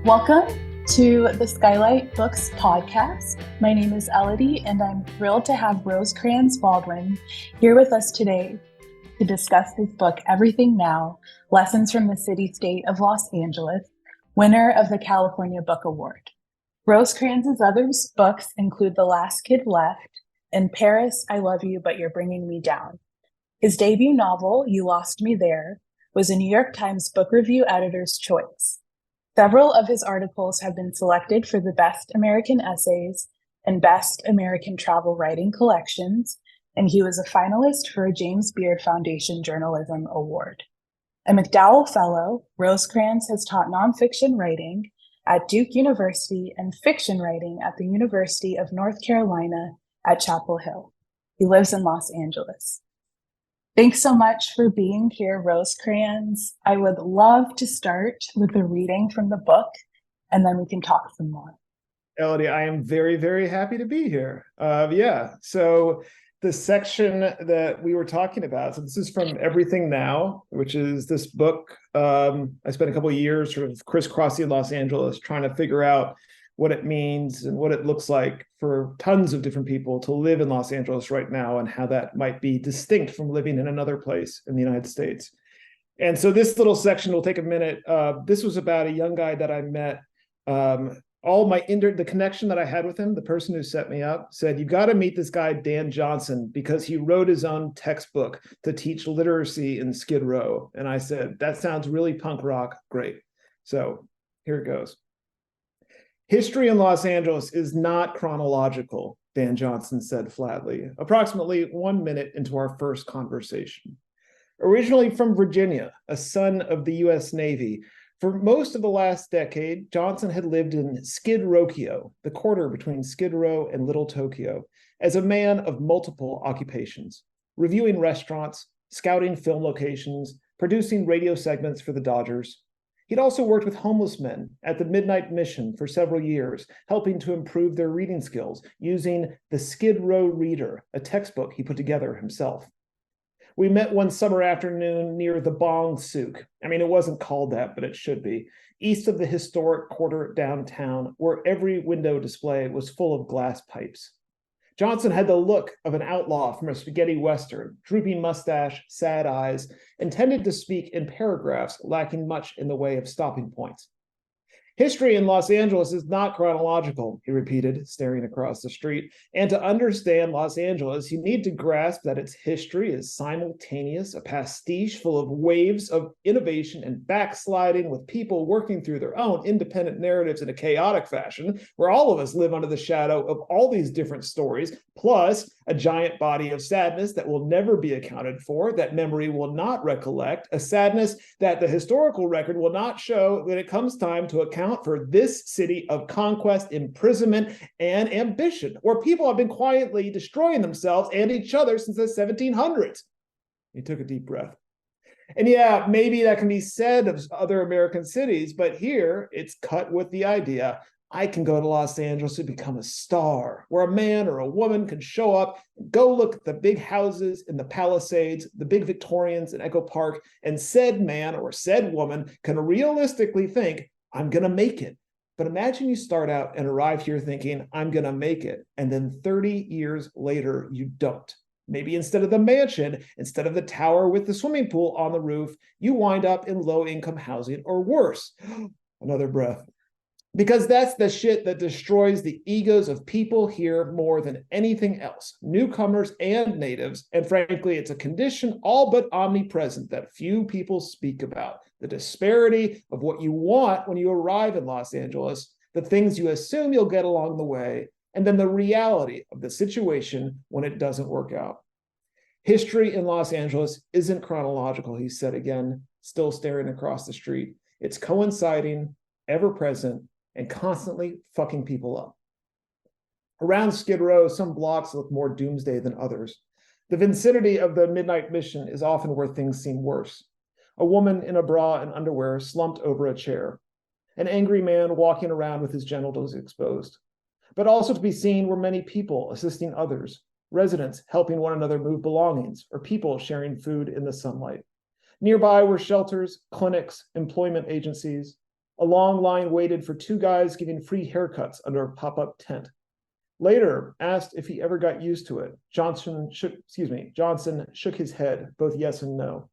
Welcome to the SKYLIT Books podcast. My name is Elodie, and I'm thrilled to have Rosecrans Baldwin here with us today to discuss his book, Everything Now, Lessons from the City-State of Los Angeles, winner of the California Book Award. Rosecrans' other books include The Last Kid Left and Paris, I Love You, But You're Bringing Me Down. His debut novel, You Lost Me There, was a New York Times Book Review editor's choice. Several of his articles have been selected for the Best American Essays and Best American Travel Writing collections, and he was a finalist for a James Beard Foundation Journalism Award. A MacDowell Fellow, Rosecrans has taught nonfiction writing at Duke University and fiction writing at the University of North Carolina at Chapel Hill. He lives in Los Angeles. Thanks so much for being here, Rosecrans. I would love to start with a reading from the book, and then we can talk some more. Elodie, I am very, very happy to be here. So the section that we were talking about, so this is from Everything Now, which is this book. I spent a couple of years sort of crisscrossing Los Angeles, trying to figure out what it means and what it looks like for tons of different people to live in Los Angeles right now, and how that might be distinct from living in another place in the United States. And so this little section will take a minute. This was about a young guy that I met. The connection that I had with him, the person who set me up, said, "You got to meet this guy, Dan Johnson, because he wrote his own textbook to teach literacy in Skid Row." And I said, "That sounds really punk rock. Great." So here it goes. "History in Los Angeles is not chronological," Dan Johnson said flatly, approximately 1 minute into our first conversation. Originally from Virginia, a son of the U.S. Navy, for most of the last decade, Johnson had lived in Skid Rowkio, the quarter between Skid Row and Little Tokyo, as a man of multiple occupations, reviewing restaurants, scouting film locations, producing radio segments for the Dodgers. He'd also worked with homeless men at the Midnight Mission for several years, helping to improve their reading skills using the Skid Row Reader, a textbook he put together himself. We met one summer afternoon near the Bong Souk. It wasn't called that, but it should be, east of the historic quarter downtown, where every window display was full of glass pipes. Johnson had the look of an outlaw from a spaghetti western, drooping mustache, sad eyes, intended to speak in paragraphs lacking much in the way of stopping points. "History in Los Angeles is not chronological," he repeated, staring across the street. "And to understand Los Angeles, you need to grasp that its history is simultaneous, a pastiche full of waves of innovation and backsliding, with people working through their own independent narratives in a chaotic fashion, where all of us live under the shadow of all these different stories, plus a giant body of sadness that will never be accounted for, that memory will not recollect, a sadness that the historical record will not show when it comes time to account for this city of conquest, imprisonment, and ambition, where people have been quietly destroying themselves and each other since the 1700s. He took a deep breath. "And yeah, maybe that can be said of other American cities, but here it's cut with the idea, I can go to Los Angeles and become a star, where a man or a woman can show up and go look at the big houses in the Palisades, the big Victorians in Echo Park, and said man or said woman can realistically think, I'm going to make it. But imagine you start out and arrive here thinking, I'm going to make it, and then 30 years later, you don't. Maybe instead of the mansion, instead of the tower with the swimming pool on the roof, you wind up in low-income housing or worse." Another breath. "Because that's the shit that destroys the egos of people here more than anything else, newcomers and natives, and frankly, it's a condition all but omnipresent that few people speak about, the disparity of what you want when you arrive in Los Angeles, the things you assume you'll get along the way, and then the reality of the situation when it doesn't work out. History in Los Angeles isn't chronological," he said again, still staring across the street. "It's coinciding, ever-present, and constantly fucking people up." Around Skid Row, some blocks look more doomsday than others. The vicinity of the Midnight Mission is often where things seem worse. A woman in a bra and underwear slumped over a chair. An angry man walking around with his genitals exposed. But also to be seen were many people assisting others, residents helping one another move belongings, or people sharing food in the sunlight. Nearby were shelters, clinics, employment agencies. A long line waited for two guys giving free haircuts under a pop-up tent. Later, asked if he ever got used to it, Johnson shook his head, both yes and no.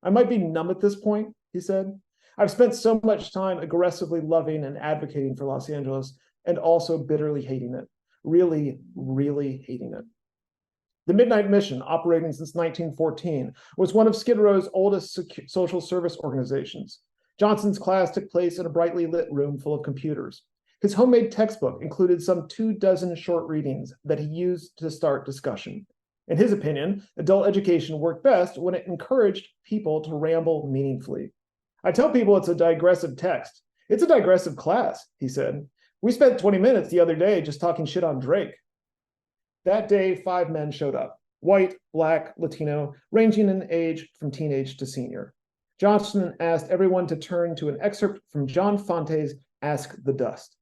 I might be numb at this point, he said. I've spent so much time aggressively loving and advocating for Los Angeles and also bitterly hating it. Really, really hating it. The Midnight Mission, operating since 1914, was one of Skid Row's oldest social service organizations. Johnson's class took place in a brightly lit room full of computers. His homemade textbook included some 24 short readings that he used to start discussion. In his opinion, adult education worked best when it encouraged people to ramble meaningfully. I tell people it's a digressive text. It's a digressive class, he said. We spent 20 minutes the other day just talking shit on Drake. That day, 5 men showed up, white, black, Latino, ranging in age from teenage to senior. Johnson asked everyone to turn to an excerpt from John Fonte's Ask the Dust.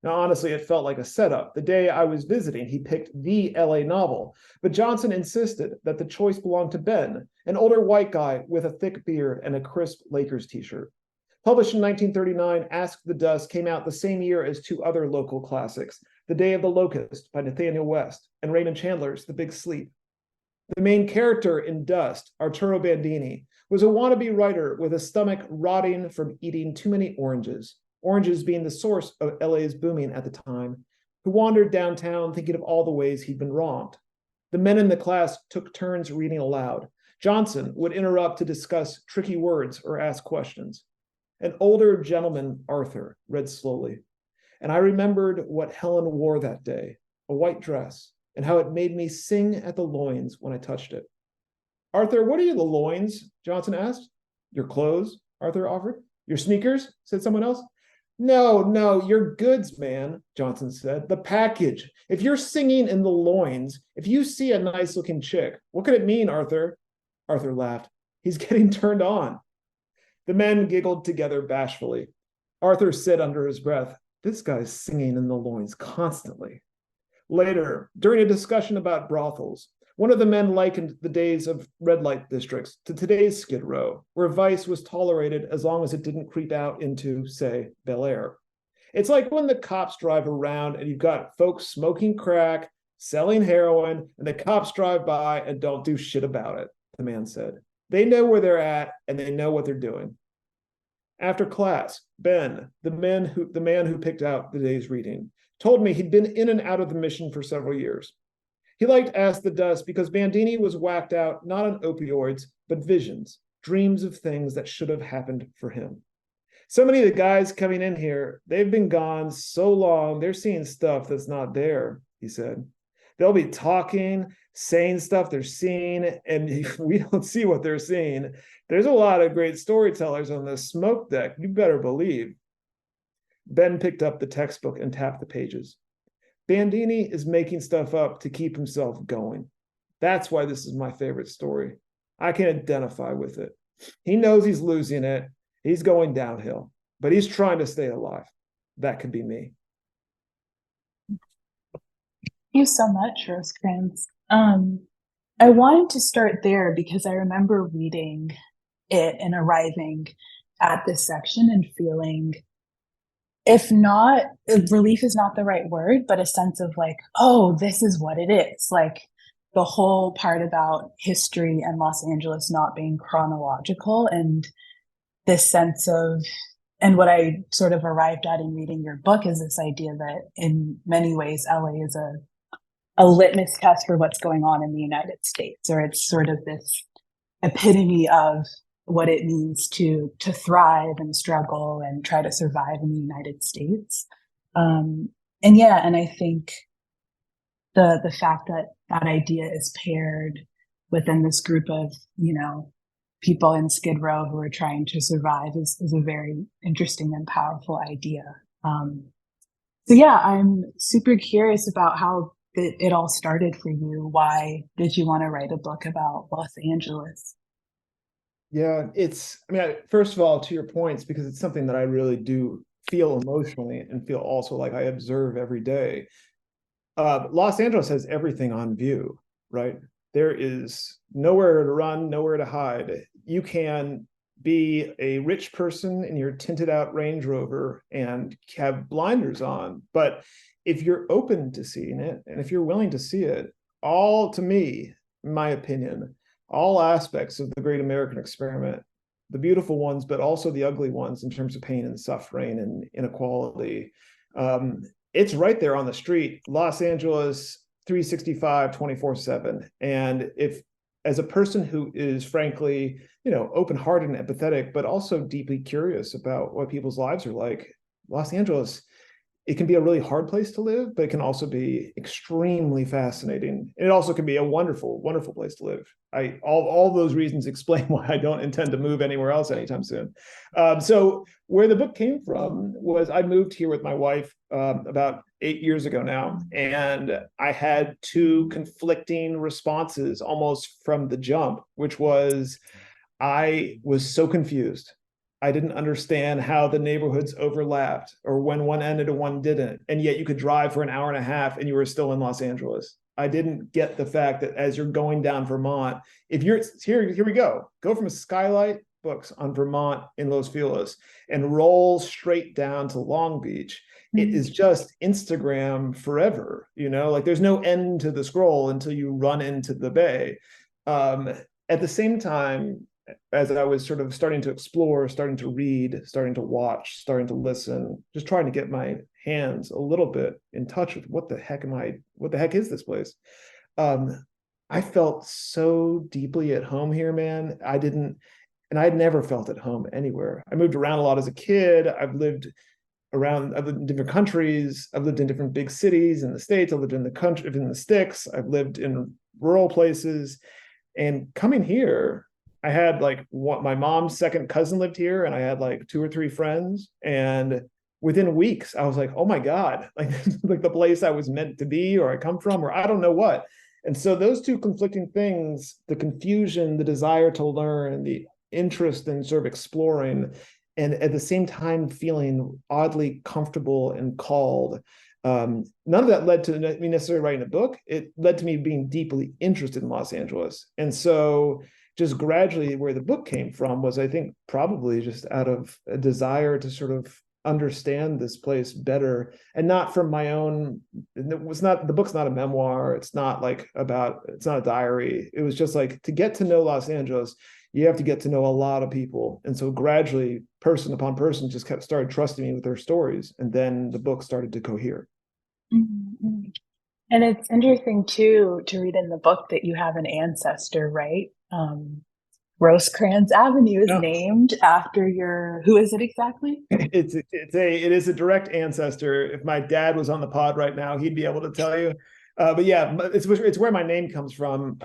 Now, honestly, it felt like a setup. The day I was visiting, he picked the LA novel, but Johnson insisted that the choice belonged to Ben, an older white guy with a thick beard and a crisp Lakers t-shirt. Published in 1939, Ask the Dust came out the same year as 2 other local classics, The Day of the Locust by Nathaniel West and Raymond Chandler's The Big Sleep. The main character in Dust, Arturo Bandini, was a wannabe writer with a stomach rotting from eating too many oranges being the source of LA's booming at the time, who wandered downtown thinking of all the ways he'd been wronged. The men in the class took turns reading aloud. Johnson would interrupt to discuss tricky words or ask questions. An older gentleman, Arthur, read slowly. And I remembered what Helen wore that day, a white dress, and how it made me sing at the loins when I touched it. Arthur, what are you, the loins? Johnson asked. Your clothes, Arthur offered. Your sneakers, said someone else. No, your goods, man, Johnson said. The package. If you're singing in the loins, if you see a nice-looking chick, what could it mean, Arthur? Arthur laughed. He's getting turned on. The men giggled together bashfully. Arthur said under his breath, this guy's singing in the loins constantly. Later, during a discussion about brothels, one of the men likened the days of red light districts to today's Skid Row, where vice was tolerated as long as it didn't creep out into, say, Bel Air. It's like when the cops drive around and you've got folks smoking crack, selling heroin, and the cops drive by and don't do shit about it, the man said. They know where they're at and they know what they're doing. After class, Ben, the man who picked out the day's reading, told me he'd been in and out of the mission for several years. He liked Ask the Dust because Bandini was whacked out not on opioids, but visions, dreams of things that should have happened for him. So many of the guys coming in here, they've been gone so long, they're seeing stuff that's not there, he said. They'll be talking, saying stuff they're seeing, and we don't see what they're seeing. There's a lot of great storytellers on the smoke deck, you better believe. Ben picked up the textbook and tapped the pages. Bandini is making stuff up to keep himself going. That's why this is my favorite story. I can identify with it. He knows he's losing it. He's going downhill, but he's trying to stay alive. That could be me. Thank you so much, Rosecrans. I wanted to start there because I remember reading it and arriving at this section and feeling, if not, relief is not the right word, but a sense of like, oh, this is what it is. Like the whole part about history and Los Angeles not being chronological, and this sense of, and what I sort of arrived at in reading your book is this idea that in many ways, LA is a litmus test for what's going on in the United States, or it's sort of this epitome of what it means to thrive and struggle and try to survive in the United States. And I think the fact that that idea is paired within this group of, people in Skid Row who are trying to survive is a very interesting and powerful idea. I'm super curious about how it all started for you. Why did you want to write a book about Los Angeles? Yeah, first of all, to your points, because it's something that I really do feel emotionally and feel also like I observe every day. Los Angeles has everything on view, right? There is nowhere to run, nowhere to hide. You can be a rich person in your tinted out Range Rover and have blinders on. But if you're open to seeing it, and if you're willing to see it, all, to me, in my opinion, all aspects of the great American experiment, the beautiful ones, but also the ugly ones in terms of pain and suffering and inequality, it's right there on the street. Los Angeles, 365, 24/7. And if, as a person who is frankly, open-hearted and empathetic, but also deeply curious about what people's lives are like, Los Angeles, it can be a really hard place to live, but it can also be extremely fascinating. And it also can be a wonderful, wonderful place to live. All those reasons explain why I don't intend to move anywhere else anytime soon. So where the book came from was I moved here with my wife about 8 years ago now, and I had two conflicting responses almost from the jump, which was I was so confused. I didn't understand how the neighborhoods overlapped or when one ended and one didn't. And yet you could drive for an hour and a half and you were still in Los Angeles. I didn't get the fact that as you're going down Vermont, if you're here we go from SKYLIT Books on Vermont in Los Feliz and roll straight down to Long Beach. It is just Instagram forever, like there's no end to the scroll until you run into the bay. At the same time, as I was sort of starting to explore, starting to read, starting to watch, starting to listen, just trying to get my hands a little bit in touch with what the heck is this place? I felt so deeply at home here, man. I'd never felt at home anywhere. I moved around a lot as a kid. I've lived in different countries. I've lived in different big cities in the States. I've lived in the country, in the sticks. I've lived in rural places. And coming here, I had my mom's second cousin lived here, and I had like 2 or 3 friends. And within weeks, I was like, oh my God, like the place I was meant to be, or I come from, or I don't know what. And so those two conflicting things, the confusion, the desire to learn, the interest in sort of exploring, and at the same time feeling oddly comfortable and called. None of that led to me necessarily writing a book. It led to me being deeply interested in Los Angeles. And so just gradually where the book came from was, I think, probably just out of a desire to sort of understand this place better, and not from my own. The book's not a memoir. It's not a diary. It was just like, to get to know Los Angeles, you have to get to know a lot of people. And so gradually, person upon person just started trusting me with their stories. And then the book started to cohere. Mm-hmm. And it's interesting too, to read in the book that you have an ancestor, right? Rosecrans Avenue is named after who is it exactly? It is a direct ancestor. If my dad was on the pod right now, he'd be able to tell you. But yeah, it's where my name comes from.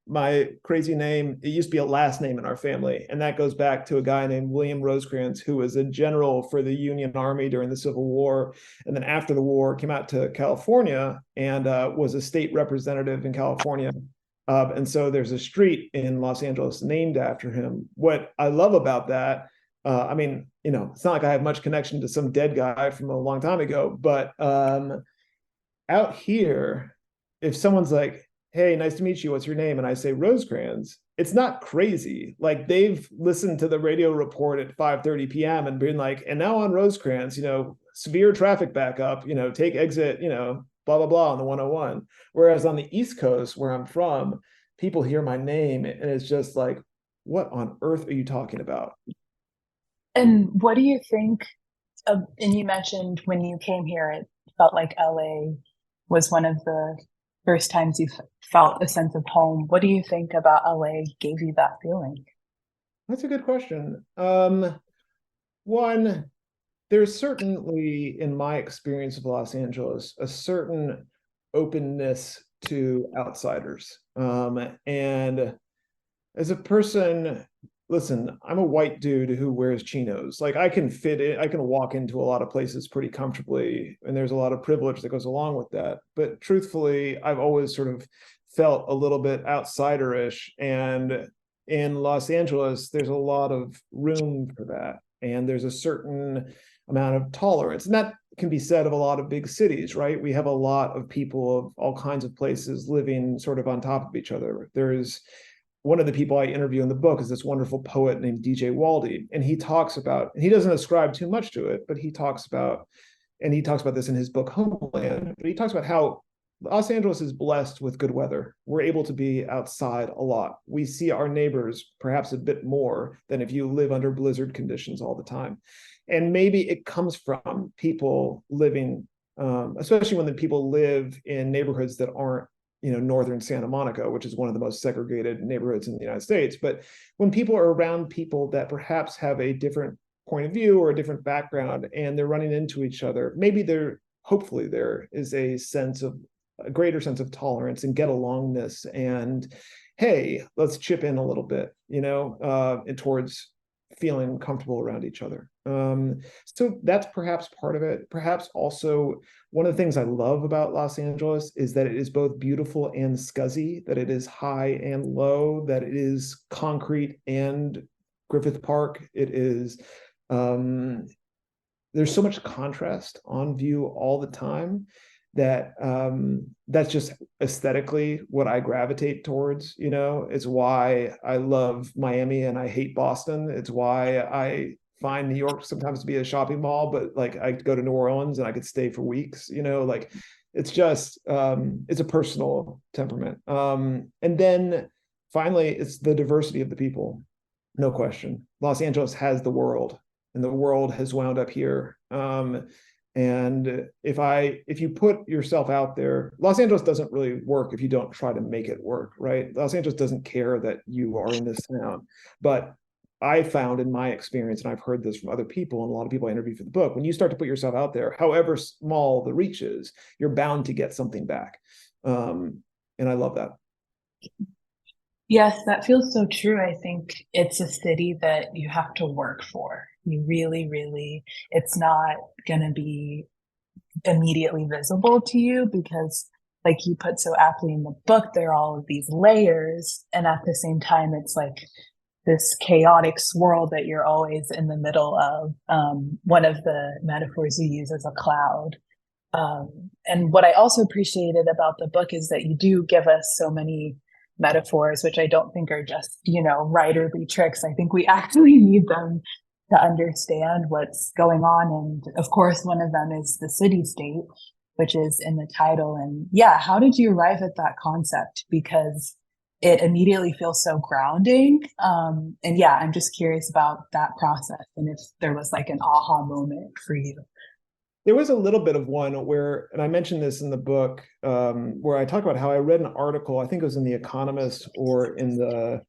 My crazy name, it used to be a last name in our family. And that goes back to a guy named William Rosecrans, who was a general for the Union Army during the Civil War. And then after the war, came out to California and was a state representative in California. And so there's a street in Los Angeles named after him. What I love about that, it's not like I have much connection to some dead guy from a long time ago, but out here, if someone's like, hey, nice to meet you, what's your name? And I say Rosecrans, it's not crazy. Like, they've listened to the radio report at 5:30 p.m. and been like, and now on Rosecrans, severe traffic backup, take exit, blah, blah, blah on the 101. Whereas on the East Coast, where I'm from, people hear my name and it's just like, what on earth are you talking about? And what do you think and you mentioned when you came here, it felt like LA was one of the first times you felt a sense of home. What do you think about LA gave you that feeling? That's a good question. One, there's certainly, in my experience of Los Angeles, a certain openness to outsiders. And as a person, listen, I'm a white dude who wears chinos. Like, I can fit in, I can walk into a lot of places pretty comfortably, and there's a lot of privilege that goes along with that. But truthfully, I've always sort of felt a little bit outsiderish. And in Los Angeles, there's a lot of room for that. And there's a certain amount of tolerance. And that can be said of a lot of big cities, right? We have a lot of people of all kinds of places living sort of on top of each other. There's one of the people I interview in the book is this wonderful poet named DJ Waldy, and he talks about, and he doesn't ascribe too much to it, but he talks about this in his book Homeland, but he talks about how Los Angeles is blessed with good weather. We're able to be outside a lot. We see our neighbors perhaps a bit more than if you live under blizzard conditions all the time. And maybe it comes from people living, especially when the people live in neighborhoods that aren't, northern Santa Monica, which is one of the most segregated neighborhoods in the United States. But when people are around people that perhaps have a different point of view or a different background, and they're running into each other, maybe hopefully there is a greater sense of tolerance and get alongness, and hey, let's chip in a little bit, and towards feeling comfortable around each other. So that's perhaps part of it. Perhaps also one of the things I love about Los Angeles is that it is both beautiful and scuzzy, that it is high and low, that it is concrete and Griffith Park. It is, there's so much contrast on view all the time that that's just aesthetically what I gravitate towards. It's why I love Miami and I hate Boston. It's why I find New York sometimes to be a shopping mall, but like I go to New Orleans and I could stay for weeks. Like it's just it's a personal temperament. And then finally, it's the diversity of the people. No question. Los Angeles has the world, and the world has wound up here. And if you put yourself out there, Los Angeles doesn't really work if you don't try to make it work, right? Los Angeles doesn't care that you are in this town. But I found in my experience, and I've heard this from other people and a lot of people I interviewed for the book, when you start to put yourself out there, however small the reach is, you're bound to get something back. And I love that. Yes, that feels so true. I think it's a city that you have to work for. You really, really, it's not going to be immediately visible to you because, like you put so aptly in the book, there are all of these layers. And at the same time, it's like this chaotic swirl that you're always in the middle of. One of the metaphors you use is a cloud. And what I also appreciated about the book is that you do give us so many metaphors, which I don't think are just, writerly tricks. I think we actually need them to understand what's going on. And of course, one of them is the city state, which is in the title. And yeah, how did you arrive at that concept? Because it immediately feels so grounding. And yeah, I'm just curious about that process and if there was like an aha moment for you. There was a little bit of one where, and I mentioned this in the book, where I talk about how I read an article, I think it was in The Economist or in the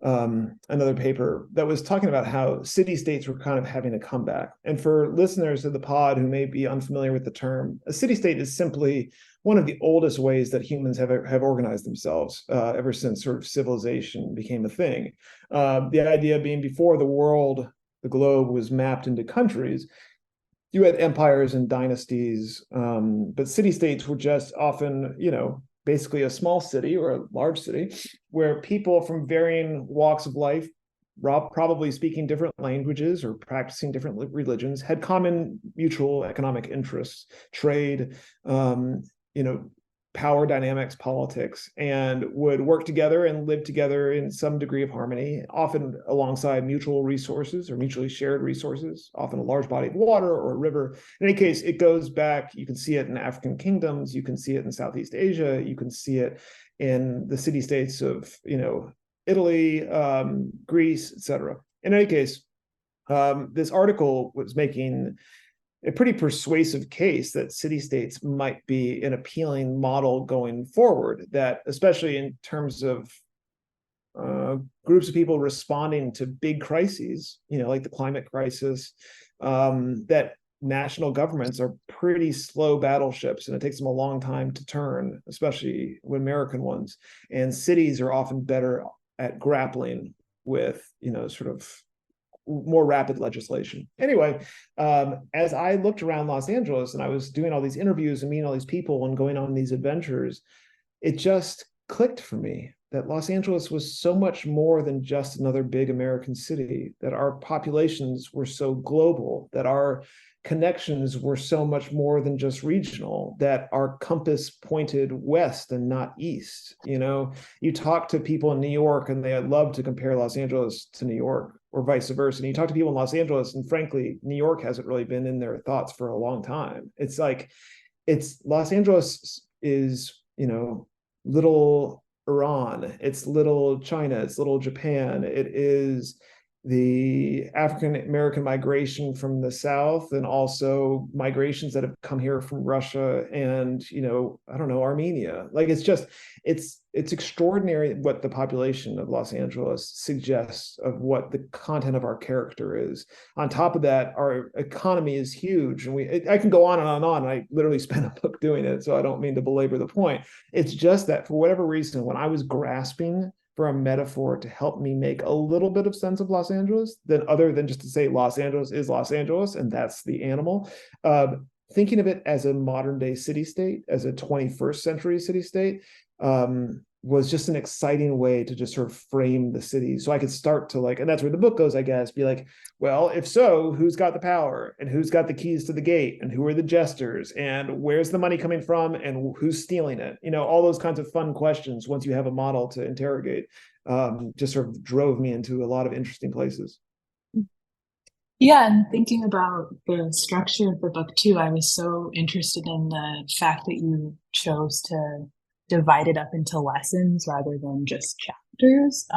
another paper that was talking about how city-states were kind of having a comeback. And for listeners of the pod who may be unfamiliar with the term, a city-state is simply one of the oldest ways that humans have organized themselves ever since sort of civilization became a thing. The idea being before the globe was mapped into countries, you had empires and dynasties, but city-states were just often, basically a small city or a large city where people from varying walks of life, probably speaking different languages or practicing different religions, had common mutual economic interests, trade, power dynamics, politics, and would work together and live together in some degree of harmony, often alongside mutual resources or mutually shared resources, often a large body of water or a river. In any case, it goes back, you can see it in African kingdoms, you can see it in Southeast Asia, you can see it in the city-states of, Italy, Greece, etc. In any case, this article was making a pretty persuasive case that city-states might be an appealing model going forward, that especially in terms of groups of people responding to big crises, like the climate crisis, that national governments are pretty slow battleships and it takes them a long time to turn, especially when American ones. And cities are often better at grappling with, sort of more rapid legislation. Anyway, as I looked around Los Angeles and I was doing all these interviews and meeting all these people and going on these adventures, it just clicked for me that Los Angeles was so much more than just another big American city, that our populations were so global, that our connections were so much more than just regional, that our compass pointed west and not east. You talk to people in New York and they love to compare Los Angeles to New York, or vice versa. And you talk to people in Los Angeles, and frankly, New York hasn't really been in their thoughts for a long time. It's like, it's Los Angeles is, little Iran, it's little China, it's little Japan. It is the African American migration from the South, and also migrations that have come here from Russia and, I don't know, Armenia. Like, it's extraordinary what the population of Los Angeles suggests of what the content of our character is. On top of that, our economy is huge, and I can go on and on and on. I literally spent a book doing it, so I don't mean to belabor the point. It's just that for whatever reason, when I was grasping for a metaphor to help me make a little bit of sense of Los Angeles, other than just to say Los Angeles is Los Angeles and that's the animal, thinking of it as a modern day city-state, as a 21st century city-state, was just an exciting way to just sort of frame the city. So I could start to and that's where the book goes, I guess, be like, well, if so, who's got the power, and who's got the keys to the gate, and who are the jesters, and where's the money coming from, and who's stealing it? All those kinds of fun questions, once you have a model to interrogate, just sort of drove me into a lot of interesting places. Yeah, and thinking about the structure of the book too, I was so interested in the fact that you chose to divide it up into lessons rather than just chapters.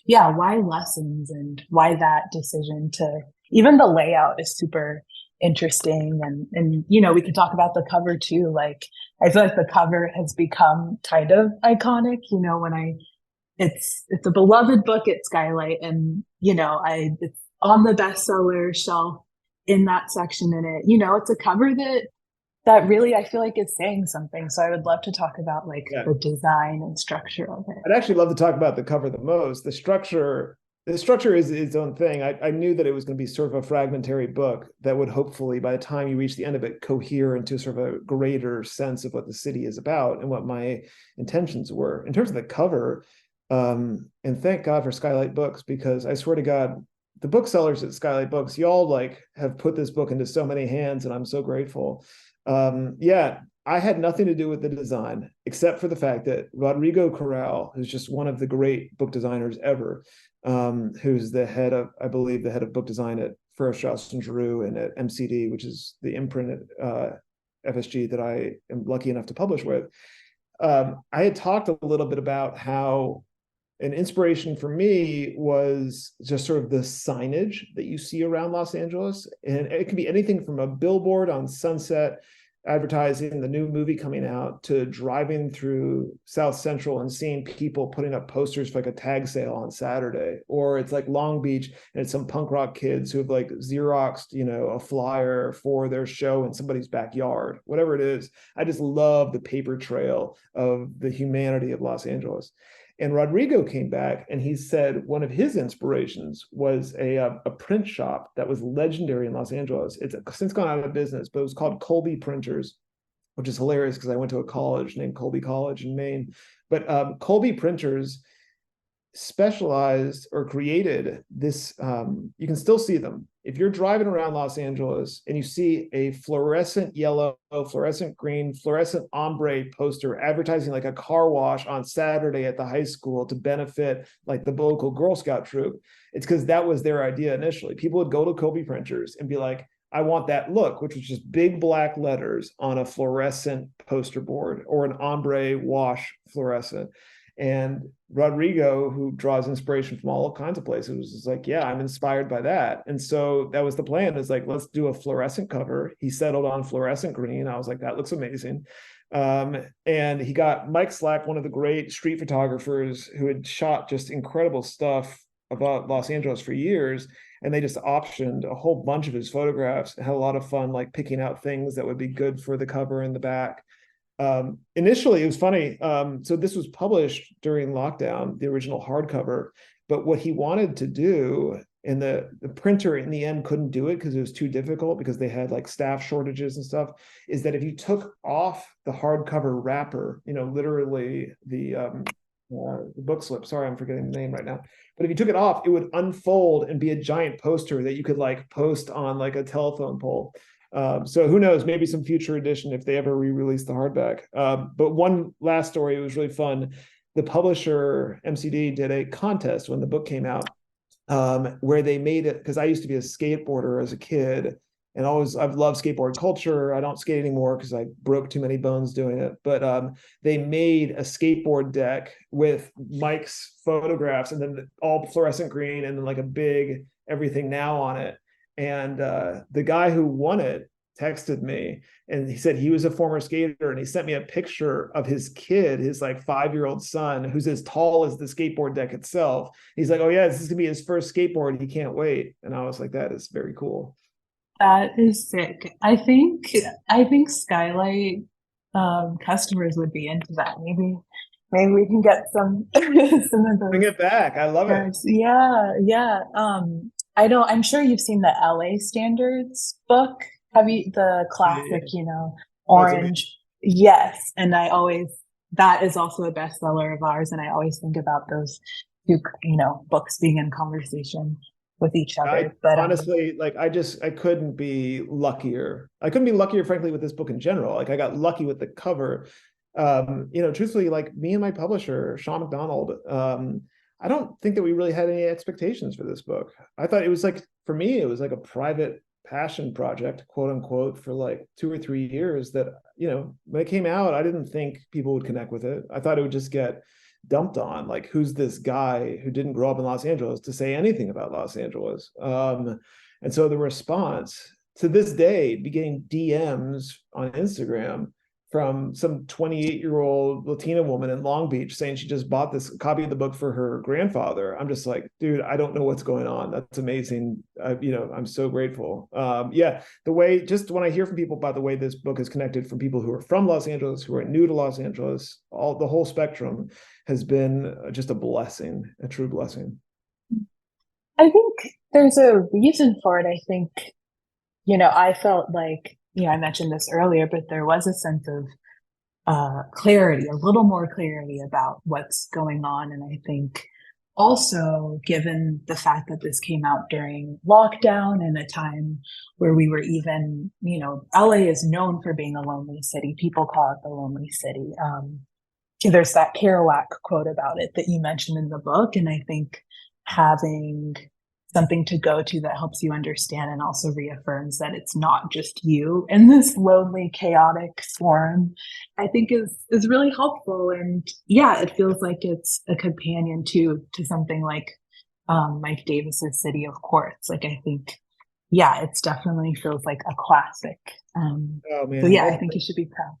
Yeah, why lessons, and why that decision? To even the layout is super interesting, and we could talk about the cover too. Like, I feel like the cover has become kind of iconic. It's a beloved book at SKYLIT, and it's on the bestseller shelf in that section in it. It's a cover that really, I feel like, is saying something. So I would love to talk about the design and structure of it. I'd actually love to talk about the cover the most. The structure is its own thing. I knew that it was going to be sort of a fragmentary book that would hopefully, by the time you reach the end of it, cohere into sort of a greater sense of what the city is about and what my intentions were. In terms of the cover, and thank God for SKYLIT Books, because I swear to God, the booksellers at SKYLIT Books, y'all have put this book into so many hands, and I'm so grateful. Yeah, I had nothing to do with the design, except for the fact that Rodrigo Corral, who's just one of the great book designers ever, who's I believe, the head of book design at Farrar, Straus and Giroux and at MCD, which is the imprint at FSG that I am lucky enough to publish with. I had talked a little bit about how an inspiration for me was just sort of the signage that you see around Los Angeles. And it can be anything from a billboard on Sunset advertising the new movie coming out, to driving through South Central and seeing people putting up posters for a tag sale on Saturday. Or it's Long Beach, and it's some punk rock kids who have Xeroxed, a flyer for their show in somebody's backyard. Whatever it is, I just love the paper trail of the humanity of Los Angeles. And Rodrigo came back and he said one of his inspirations was a print shop that was legendary in Los Angeles. It's since gone out of business, but it was called Colby Printers, which is hilarious because I went to a college named Colby College in Maine. But Colby Printers specialized or created this, you can still see them. If you're driving around Los Angeles and you see a fluorescent yellow, fluorescent green, fluorescent ombre poster advertising a car wash on Saturday at the high school to benefit the local Girl Scout troop, it's because that was their idea initially. People would go to Colby Printers and be like, I want that look, which was just big black letters on a fluorescent poster board or an ombre wash fluorescent. And Rodrigo, who draws inspiration from all kinds of places, was just yeah, I'm inspired by that. And so that was the plan, is let's do a fluorescent cover. He settled on fluorescent green. I was like, that looks amazing. And he got Mike Slack, one of the great street photographers who had shot just incredible stuff about Los Angeles for years. And they just optioned a whole bunch of his photographs and had a lot of fun, picking out things that would be good for the cover in the back. Initially, it was funny. So this was published during lockdown, the original hardcover. But what he wanted to do, and the printer in the end couldn't do it because it was too difficult, because they had staff shortages and stuff, is that if you took off the hardcover wrapper, literally the book slip, sorry, I'm forgetting the name right now. But if you took it off, it would unfold and be a giant poster that you could post on a telephone pole. So who knows, maybe some future edition if they ever re-release the hardback. But one last story, it was really fun. The publisher MCD did a contest when the book came out, where they made it, because I used to be a skateboarder as a kid, and I've loved skateboard culture. I don't skate anymore because I broke too many bones doing it. But they made a skateboard deck with Mike's photographs, and then all fluorescent green, and then like a big everything now on it. And the guy who won it texted me, and he said he was a former skater, and he sent me a picture of his kid, his like 5-year-old son, who's as tall as the skateboard deck itself. He's like, oh yeah, this is gonna be his first skateboard, he can't wait. And I was like, that is very cool. That is sick. I think Skylight customers would be into that. Maybe we can get some some of Bring those it back, I love it. cards. Yeah. I'm sure you've seen the LA Standards book. Have you, the classic, orange? Yes. And that is also a bestseller of ours. And I always think about those two, books being in conversation with each other. But honestly, like I couldn't be luckier. I couldn't be luckier, frankly, with this book in general. Like I got lucky with the cover. Truthfully, like me and my publisher, Sean McDonald, I don't think that we really had any expectations for this book. I thought it was like, for me, it was like a private passion project, quote unquote, for like 2 or 3 years that, when it came out, I didn't think people would connect with it. I thought it would just get dumped on, like, who's this guy who didn't grow up in Los Angeles to say anything about Los Angeles? And so the response to this day, beginning DMs on Instagram from some 28-year-old Latina woman in Long Beach saying she just bought this copy of the book for her grandfather. I'm just like, dude, I don't know what's going on. That's amazing. I'm so grateful. The way, just when I hear from people about the way this book is connected from people who are from Los Angeles, who are new to Los Angeles, the whole spectrum has been just a blessing, a true blessing. I think there's a reason for it. I think, I felt like, I mentioned this earlier, but there was a sense of clarity, a little more clarity about what's going on. And I think also, given the fact that this came out during lockdown and a time where we were even, LA is known for being a lonely city. People call it the lonely city. There's that Kerouac quote about it that you mentioned in the book. And I think having something to go to that helps you understand and also reaffirms that it's not just you in this lonely, chaotic swarm, I think is really helpful. And yeah, it feels like it's a companion to something like Mike Davis's City of Quartz. Like, I think, yeah, it's definitely feels like a classic. Oh man. So yeah, I think you should be proud.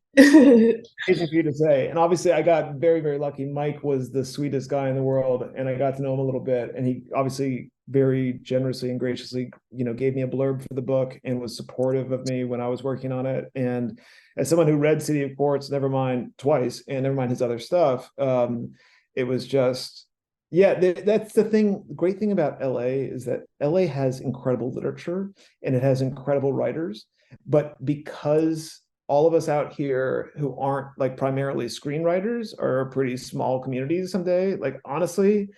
Easy for you to say. And obviously I got very, very lucky. Mike was the sweetest guy in the world, and I got to know him a little bit. And he obviously very generously and graciously, gave me a blurb for the book and was supportive of me when I was working on it. And as someone who read City of Quartz, never mind twice, and never mind his other stuff, it was just, that's the thing. The great thing about LA is that LA has incredible literature and it has incredible writers, but because all of us out here who aren't like primarily screenwriters are pretty small communities someday, like honestly,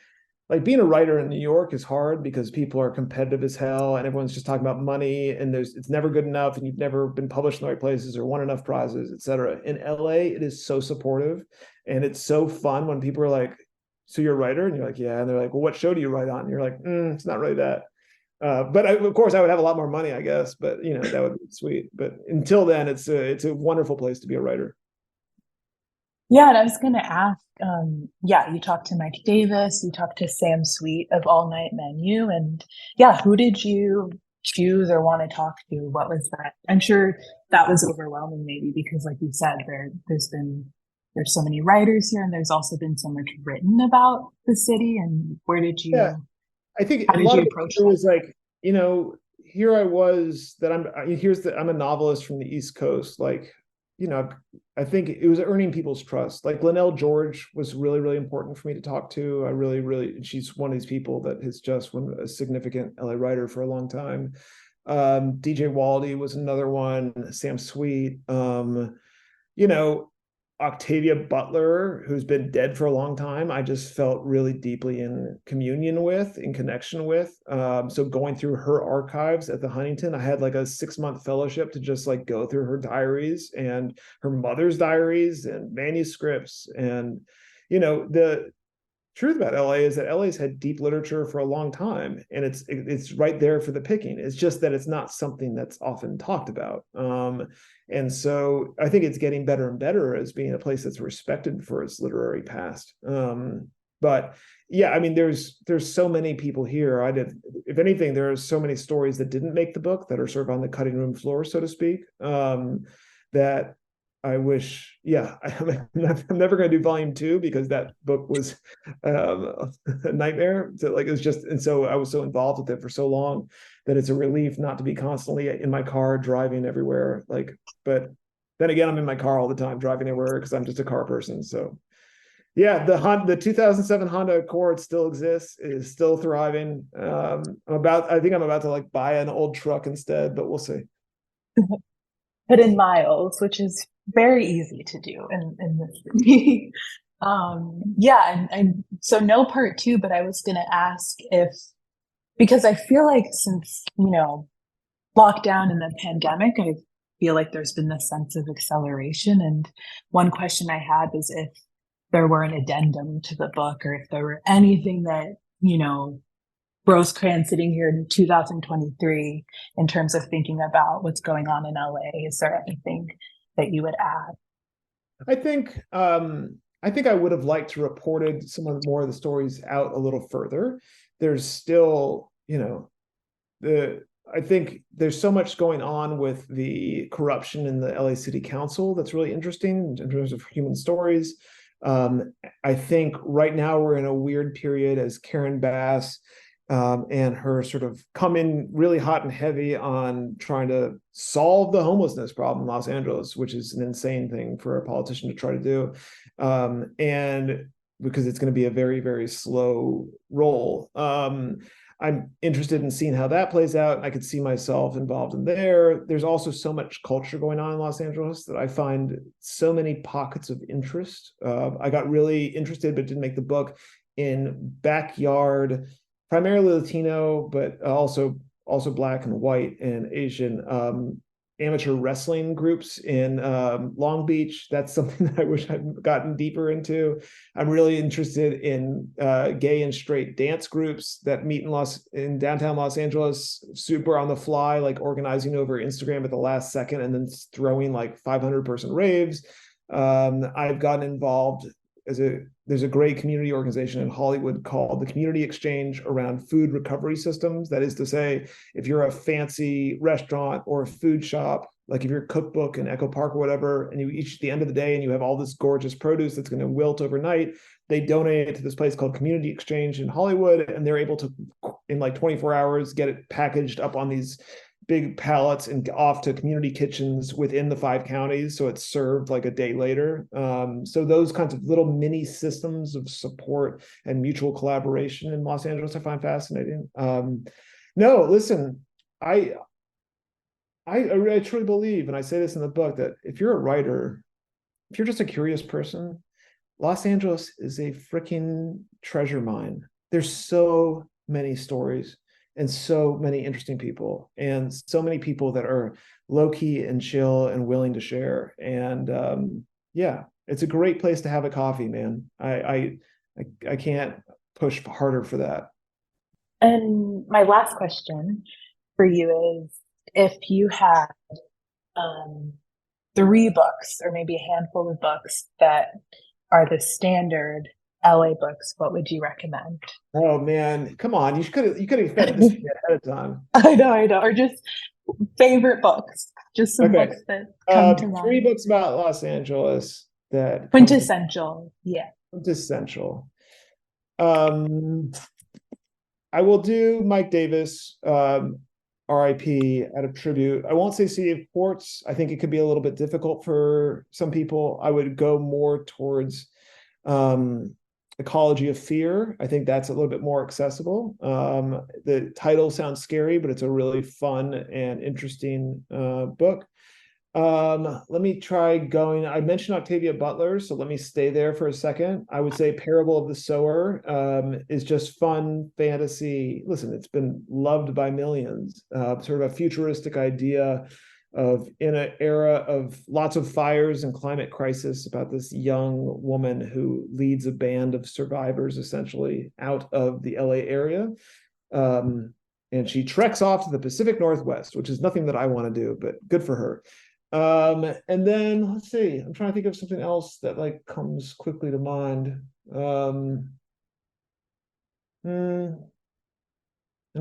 like being a writer in New York is hard because people are competitive as hell and everyone's just talking about money, and it's never good enough, and you've never been published in the right places or won enough prizes, etc. In LA, it is so supportive, and it's so fun when people are like, so you're a writer? And you're like, yeah. And they're like, well, what show do you write on? And you're like, it's not really that. But of course I would have a lot more money, I guess, but that would be sweet. But until then, it's a wonderful place to be a writer. Yeah, and I was going to ask, you talked to Mike Davis, you talked to Sam Sweet of All Night Menu, and yeah, who did you choose or want to talk to? What was that? I'm sure that was overwhelming, maybe, because like you said, there's so many writers here, and there's also been so much written about the city. And where did you? Yeah, I think how a did lot you of approach it that? was like, here I was, that I'm a novelist from the East Coast, like. I think it was earning people's trust. Like Linnell George was really, really important for me to talk to. I really, really, she's one of these people that has just been a significant LA writer for a long time. DJ Waldy was another one, Sam Sweet. Octavia Butler, who's been dead for a long time, I just felt really deeply in communion with, in connection with. So going through her archives at the Huntington, I had like a 6-month fellowship to just like go through her diaries and her mother's diaries and manuscripts. And, the truth about LA is that LA's had deep literature for a long time, and it's right there for the picking. It's just that it's not something that's often talked about. And so I think it's getting better and better as being a place that's respected for its literary past. But yeah, I mean, there's so many people here. If anything, there are so many stories that didn't make the book that are sort of on the cutting room floor, so to speak, that I wish, yeah, I'm never going to do volume 2 because that book was a nightmare. So like, it was just, and so I was so involved with it for so long that it's a relief not to be constantly in my car driving everywhere. Like, but then again, I'm in my car all the time driving everywhere because I'm just a car person. So yeah, the 2007 Honda Accord still exists. It is still thriving. I think I'm about to like buy an old truck instead, but we'll see. Put in miles, which is very easy to do in this city. Yeah, and so no part 2, but I was going to ask if, because I feel like since, lockdown and the pandemic, I feel like there's been this sense of acceleration. And one question I had was if there were an addendum to the book, or if there were anything that, Rosecrans sitting here in 2023 in terms of thinking about what's going on in LA. Is there anything that you would add? I think I would have liked to reported some of more of the stories out a little further. There's still, I think there's so much going on with the corruption in the LA City Council that's really interesting in terms of human stories. I think right now we're in a weird period as Karen Bass and her sort of come in really hot and heavy on trying to solve the homelessness problem in Los Angeles, which is an insane thing for a politician to try to do. And because it's going to be a very, very slow roll. I'm interested in seeing how that plays out. I could see myself involved in there. There's also so much culture going on in Los Angeles that I find so many pockets of interest. I got really interested, but didn't make the book, in backyard, primarily Latino, but also Black and white and Asian amateur wrestling groups in Long Beach. That's something that I wish I'd gotten deeper into. I'm really interested in gay and straight dance groups that meet in downtown Los Angeles, super on the fly, like organizing over Instagram at the last second and then throwing like 500-person raves. I've gotten involved there's a great community organization in Hollywood called the Community Exchange around food recovery systems. That is to say, if you're a fancy restaurant or a food shop, like if you're a cookbook in Echo Park or whatever, and you eat at the end of the day and you have all this gorgeous produce that's going to wilt overnight, they donate it to this place called Community Exchange in Hollywood, and they're able to, in like 24 hours, get it packaged up on these big pallets and off to community kitchens within the 5 counties. So it's served like a day later. So those kinds of little mini systems of support and mutual collaboration in Los Angeles, I find fascinating. No, listen, I truly believe, and I say this in the book, that if you're a writer, if you're just a curious person, Los Angeles is a freaking treasure mine. There's so many stories and so many interesting people and so many people that are low-key and chill and willing to share. And yeah, it's a great place to have a coffee, man. I can't push harder for that. And my last question for you is, if you had 3 books or maybe a handful of books that are the standard LA books, what would you recommend? Oh man, come on. You could have said this ahead of time. I know. Or just favorite books. Just some books that come to mind. 3 books about Los Angeles that quintessential. Yeah. Quintessential. I will do Mike Davis, RIP, out of tribute. I won't say City of Quartz. I think it could be a little bit difficult for some people. I would go more towards Ecology of Fear. I think that's a little bit more accessible. The title sounds scary, but it's a really fun and interesting book. Let me try going. I mentioned Octavia Butler, so let me stay there for a second. I would say Parable of the Sower is just fun fantasy. Listen, it's been loved by millions. Sort of a futuristic idea of in an era of lots of fires and climate crisis about this young woman who leads a band of survivors essentially out of the LA area. And she treks off to the Pacific Northwest, which is nothing that I want to do, but good for her. And then let's see, I'm trying to think of something else that like comes quickly to mind. And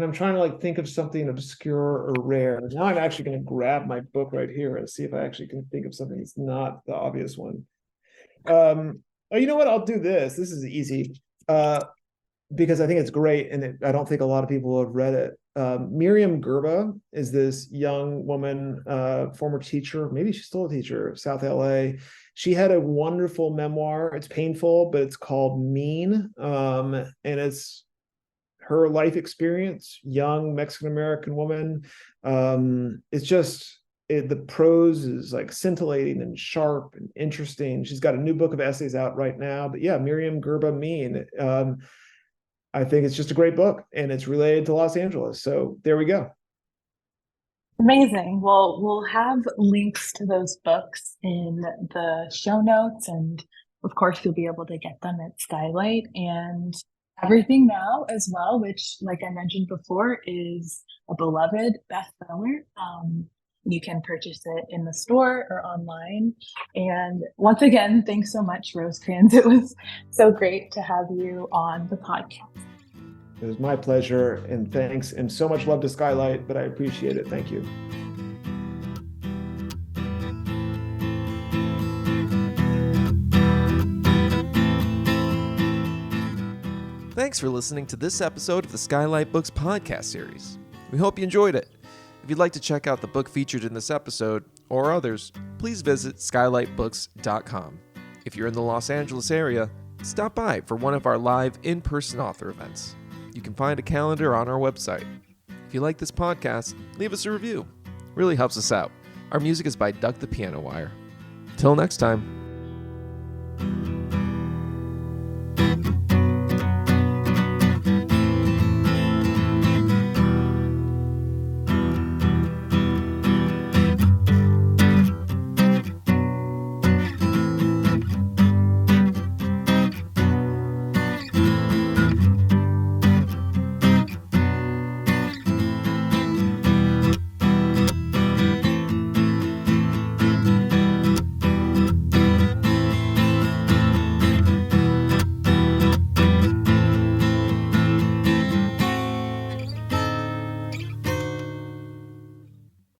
I'm trying to like think of something obscure or rare. Now I'm actually going to grab my book right here and see if I actually can think of something that's not the obvious one. Oh, you know what? I'll do this. This is easy. Because I think it's great, and I don't think a lot of people have read it. Miriam Gerba is this young woman, former teacher, maybe she's still a teacher, South LA. She had a wonderful memoir. It's painful, but it's called Mean, and it's her life experience, young Mexican-American woman. It's just, the prose is like scintillating and sharp and interesting. She's got a new book of essays out right now, but yeah, Miriam Gerba, Mean. I think it's just a great book, and it's related to Los Angeles. So there we go. Amazing. Well, we'll have links to those books in the show notes. And of course, you'll be able to get them at SKYLIT and Everything Now as well, which, like I mentioned before, is a beloved bestseller. You can purchase it in the store or online. And once again, thanks so much, Rosecrans. It was so great to have you on the podcast. It was my pleasure, and thanks, and so much love to SKYLIT, but I appreciate it. Thank you. Thanks for listening to this episode of the SKYLIT Books podcast series. We hope you enjoyed it. If you'd like to check out the book featured in this episode, or others, please visit skylitbooks.com. If you're in the Los Angeles area, stop by for one of our live in-person author events. You can find a calendar on our website. If you like this podcast, leave us a review. It really helps us out. Our music is by Duck the Piano Wire. Till next time.